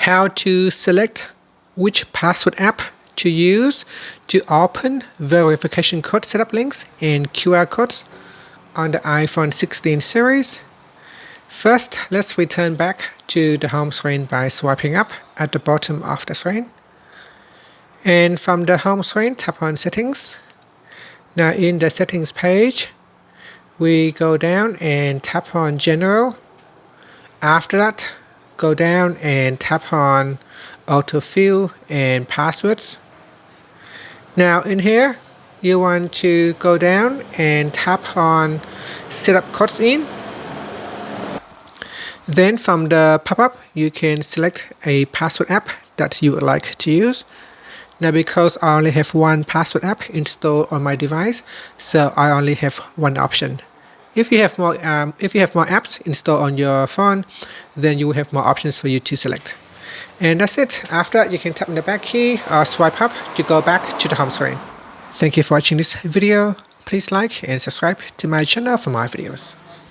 how to select which password app to use to open verification code setup links and QR codes on the iPhone 16 series. First, let's return back to the home screen by swiping up at the bottom of the screen. And from the home screen, tap on Settings. Now in the Settings page, we go down and tap on General. After that, go down and tap on Autofill and Passwords. Now in here, you want to go down and tap on Setup Codes In. Then from the pop-up, you can select a password app that you would like to use. Now because I only have one password app installed on my device, so I only have one option. If you have more apps installed on your phone, then you will have more options for you to select. And that's it. After that, you can tap on the back key or swipe up to go back to the home screen. Thank you for watching this video. Please like and subscribe to my channel for more videos.